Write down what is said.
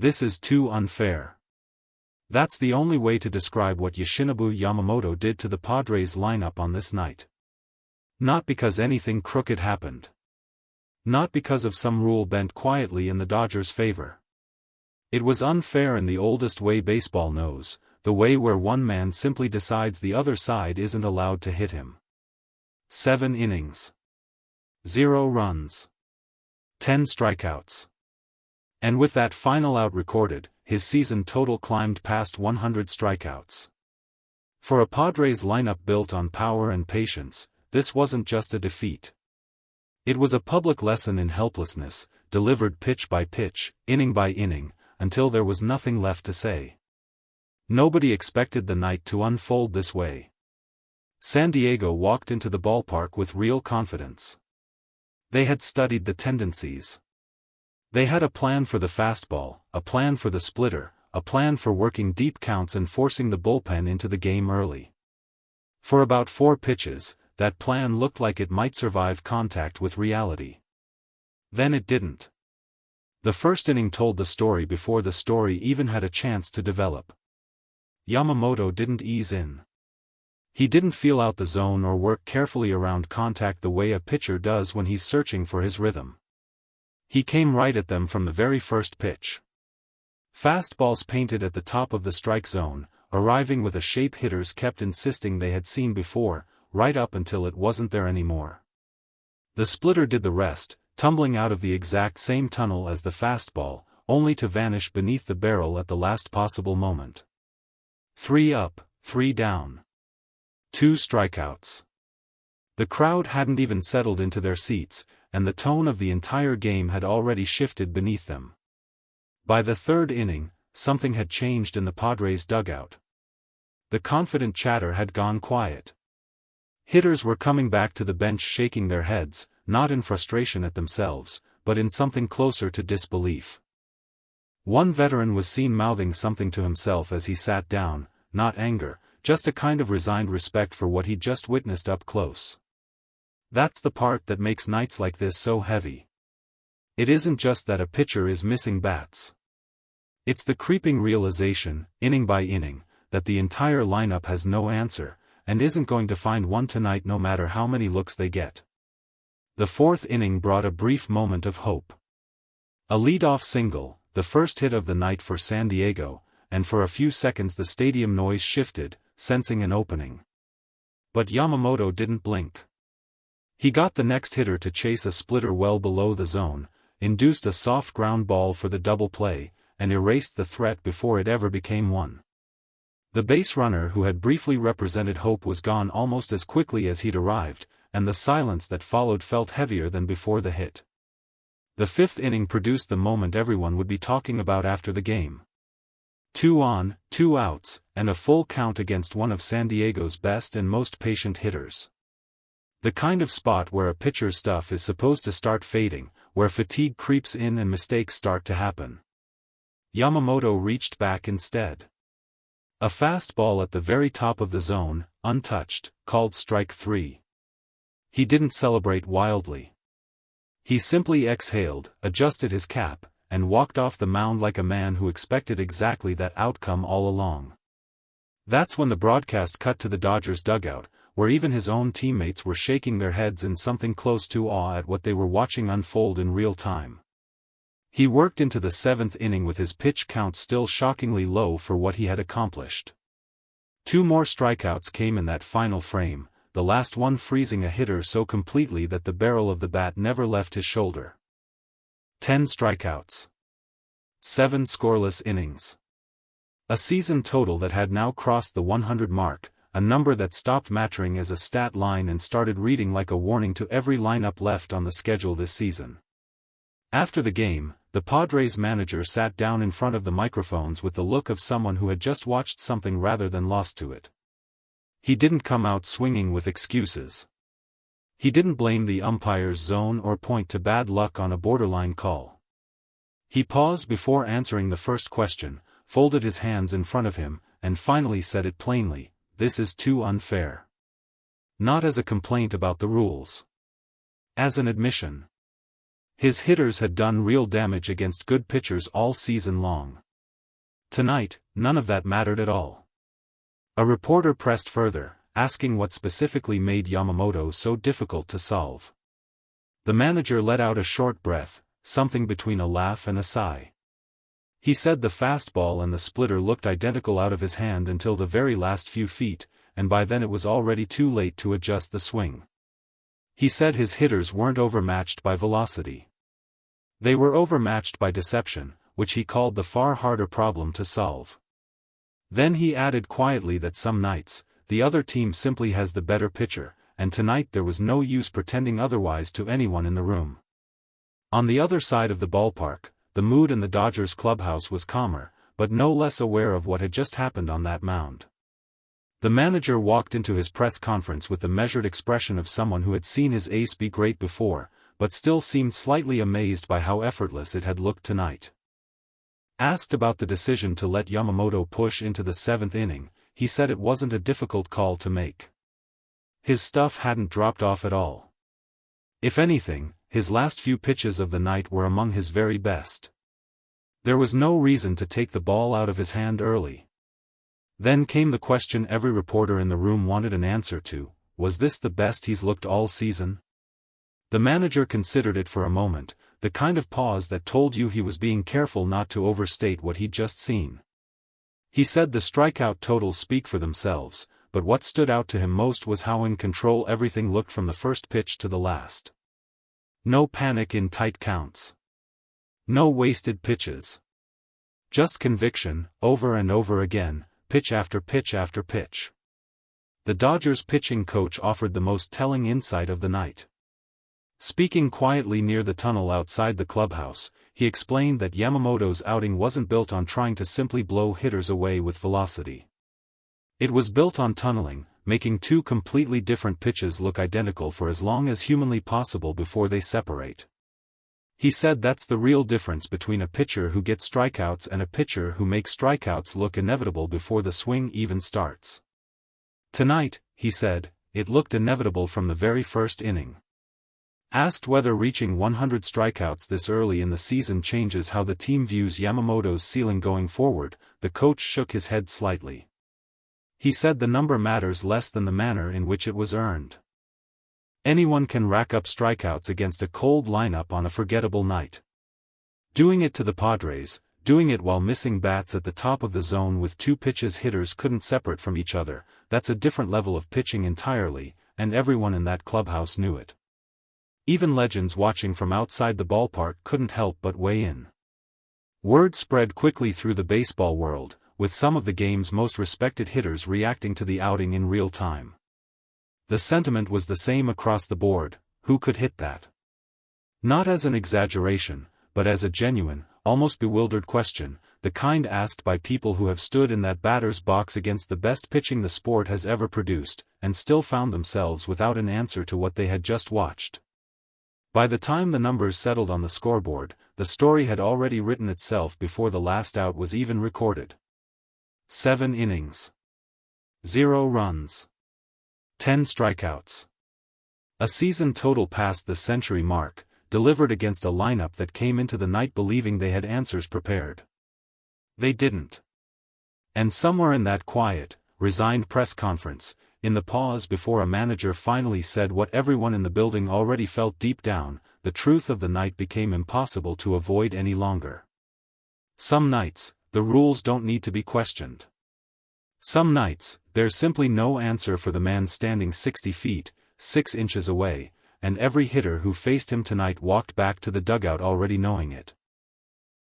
This is too unfair. That's the only way to describe what Yoshinobu Yamamoto did to the Padres lineup on this night. Not because anything crooked happened. Not because of some rule bent quietly in the Dodgers' favor. It was unfair in the oldest way baseball knows, the way where one man simply decides the other side isn't allowed to hit him. 7 innings. 0 runs. 10 strikeouts. And with that final out recorded, his season total climbed past 100 strikeouts. For a Padres lineup built on power and patience, this wasn't just a defeat. It was a public lesson in helplessness, delivered pitch by pitch, inning by inning, until there was nothing left to say. Nobody expected the night to unfold this way. San Diego walked into the ballpark with real confidence. They had studied the tendencies. They had a plan for the fastball, a plan for the splitter, a plan for working deep counts and forcing the bullpen into the game early. For about 4 pitches, that plan looked like it might survive contact with reality. Then it didn't. The first inning told the story before the story even had a chance to develop. Yamamoto didn't ease in. He didn't feel out the zone or work carefully around contact the way a pitcher does when he's searching for his rhythm. He came right at them from the very first pitch. Fastballs painted at the top of the strike zone, arriving with a shape hitters kept insisting they had seen before, right up until it wasn't there anymore. The splitter did the rest, tumbling out of the exact same tunnel as the fastball, only to vanish beneath the barrel at the last possible moment. 3 up, 3 down. 2 strikeouts. The crowd hadn't even settled into their seats, and the tone of the entire game had already shifted beneath them. By the 3rd inning, something had changed in the Padres' dugout. The confident chatter had gone quiet. Hitters were coming back to the bench shaking their heads, not in frustration at themselves, but in something closer to disbelief. One veteran was seen mouthing something to himself as he sat down, not anger, just a kind of resigned respect for what he'd just witnessed up close. That's the part that makes nights like this so heavy. It isn't just that a pitcher is missing bats. It's the creeping realization, inning by inning, that the entire lineup has no answer, and isn't going to find one tonight no matter how many looks they get. The 4th inning brought a brief moment of hope. A lead-off single, the first hit of the night for San Diego, and for a few seconds the stadium noise shifted, sensing an opening. But Yamamoto didn't blink. He got the next hitter to chase a splitter well below the zone, induced a soft ground ball for the double play, and erased the threat before it ever became one. The base runner who had briefly represented hope was gone almost as quickly as he'd arrived, and the silence that followed felt heavier than before the hit. The 5th inning produced the moment everyone would be talking about after the game. 2 on, 2 outs, and a full count against one of San Diego's best and most patient hitters. The kind of spot where a pitcher's stuff is supposed to start fading, where fatigue creeps in and mistakes start to happen. Yamamoto reached back instead. A fastball at the very top of the zone, untouched, called strike 3. He didn't celebrate wildly. He simply exhaled, adjusted his cap, and walked off the mound like a man who expected exactly that outcome all along. That's when the broadcast cut to the Dodgers' dugout, where even his own teammates were shaking their heads in something close to awe at what they were watching unfold in real time. He worked into the 7th inning with his pitch count still shockingly low for what he had accomplished. 2 more strikeouts came in that final frame, the last one freezing a hitter so completely that the barrel of the bat never left his shoulder. 10 strikeouts. 7 scoreless innings. A season total that had now crossed the 100 mark, a number that stopped mattering as a stat line and started reading like a warning to every lineup left on the schedule this season. After the game, the Padres manager sat down in front of the microphones with the look of someone who had just watched something rather than lost to it. He didn't come out swinging with excuses. He didn't blame the umpire's zone or point to bad luck on a borderline call. He paused before answering the first question, folded his hands in front of him, and finally said it plainly, "This is too unfair." Not as a complaint about the rules. As an admission. His hitters had done real damage against good pitchers all season long. Tonight, none of that mattered at all. A reporter pressed further, asking what specifically made Yamamoto so difficult to solve. The manager let out a short breath, something between a laugh and a sigh. He said the fastball and the splitter looked identical out of his hand until the very last few feet, and by then it was already too late to adjust the swing. He said his hitters weren't overmatched by velocity. They were overmatched by deception, which he called the far harder problem to solve. Then he added quietly that some nights, the other team simply has the better pitcher, and tonight there was no use pretending otherwise to anyone in the room. On the other side of the ballpark, the mood in the Dodgers clubhouse was calmer, but no less aware of what had just happened on that mound. The manager walked into his press conference with the measured expression of someone who had seen his ace be great before, but still seemed slightly amazed by how effortless it had looked tonight. Asked about the decision to let Yamamoto push into the 7th inning, he said it wasn't a difficult call to make. His stuff hadn't dropped off at all. If anything, his last few pitches of the night were among his very best. There was no reason to take the ball out of his hand early. Then came the question every reporter in the room wanted an answer to: was this the best he's looked all season? The manager considered it for a moment, the kind of pause that told you he was being careful not to overstate what he'd just seen. He said the strikeout totals speak for themselves, but what stood out to him most was how in control everything looked from the first pitch to the last. No panic in tight counts. No wasted pitches. Just conviction, over and over again, pitch after pitch after pitch. The Dodgers pitching coach offered the most telling insight of the night. Speaking quietly near the tunnel outside the clubhouse, he explained that Yamamoto's outing wasn't built on trying to simply blow hitters away with velocity. It was built on tunneling, making two completely different pitches look identical for as long as humanly possible before they separate. He said that's the real difference between a pitcher who gets strikeouts and a pitcher who makes strikeouts look inevitable before the swing even starts. Tonight, he said, it looked inevitable from the very first inning. Asked whether reaching 100 strikeouts this early in the season changes how the team views Yamamoto's ceiling going forward, the coach shook his head slightly. He said the number matters less than the manner in which it was earned. Anyone can rack up strikeouts against a cold lineup on a forgettable night. Doing it to the Padres, doing it while missing bats at the top of the zone with two pitches hitters couldn't separate from each other, that's a different level of pitching entirely, and everyone in that clubhouse knew it. Even legends watching from outside the ballpark couldn't help but weigh in. Word spread quickly through the baseball world, with some of the game's most respected hitters reacting to the outing in real time. The sentiment was the same across the board: who could hit that? Not as an exaggeration, but as a genuine, almost bewildered question, the kind asked by people who have stood in that batter's box against the best pitching the sport has ever produced, and still found themselves without an answer to what they had just watched. By the time the numbers settled on the scoreboard, the story had already written itself before the last out was even recorded. 7 innings. 0 runs. 10 strikeouts. A season total past the century mark, delivered against a lineup that came into the night believing they had answers prepared. They didn't. And somewhere in that quiet, resigned press conference, in the pause before a manager finally said what everyone in the building already felt deep down, the truth of the night became impossible to avoid any longer. Some nights, the rules don't need to be questioned. Some nights, there's simply no answer for the man standing 60 feet, 6 inches away, and every hitter who faced him tonight walked back to the dugout already knowing it.